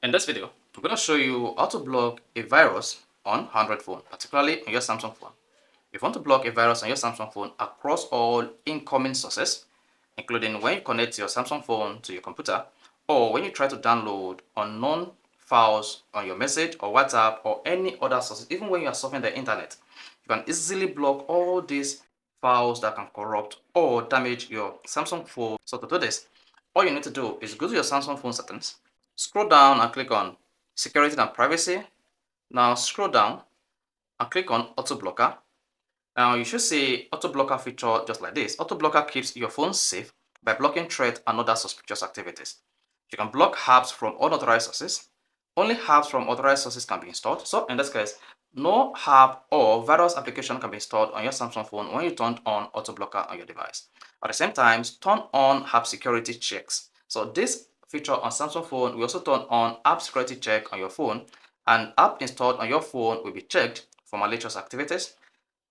In this video, I'm going to show you how to block a virus on Android phone, particularly on your Samsung phone. If you want to block a virus on your Samsung phone across all incoming sources, including when you connect your Samsung phone to your computer, or when you try to download unknown files on your message or WhatsApp or any other sources, even when you are surfing the internet, you can easily block all these files that can corrupt or damage your Samsung phone. So to do this, all you need to do is go to your Samsung phone settings, scroll down and click on security and privacy. Now scroll down and click on auto blocker. Now you should see auto blocker feature just like this. Auto blocker keeps your phone safe by blocking threats and other suspicious activities. You can block apps from unauthorized sources. Only apps from authorized sources can be installed. So in this case, no app or virus application can be installed on your Samsung phone when you turn on auto blocker on your device. At the same time, turn on app security checks. So this feature on Samsung phone will also turn on app security check on your phone, and app installed on your phone will be checked for malicious activities.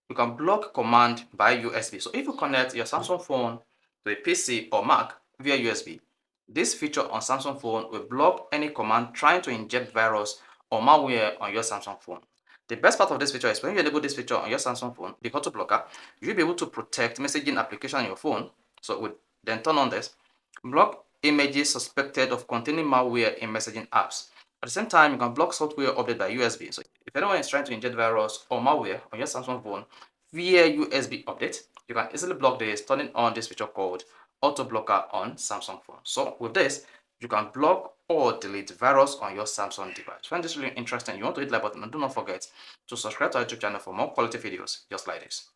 You can block command by USB. So if you connect your Samsung phone to a PC or Mac via USB, this feature on Samsung phone will block any command trying to inject virus or malware on your Samsung phone. The best part of this feature is when you enable this feature on your Samsung phone, the auto blocker, you'll be able to protect messaging application on your phone. So we then turn on this, block images suspected of containing malware in messaging apps. At the same time, you can block software update by USB. So if anyone is trying to inject virus or malware on your Samsung phone via USB update, you can easily block this, turning on this feature called auto blocker on Samsung phone. So with this, you can block or delete virus on your Samsung device. Find this really interesting, you want to hit like button, and do not forget to subscribe to our YouTube channel for more quality videos just like this.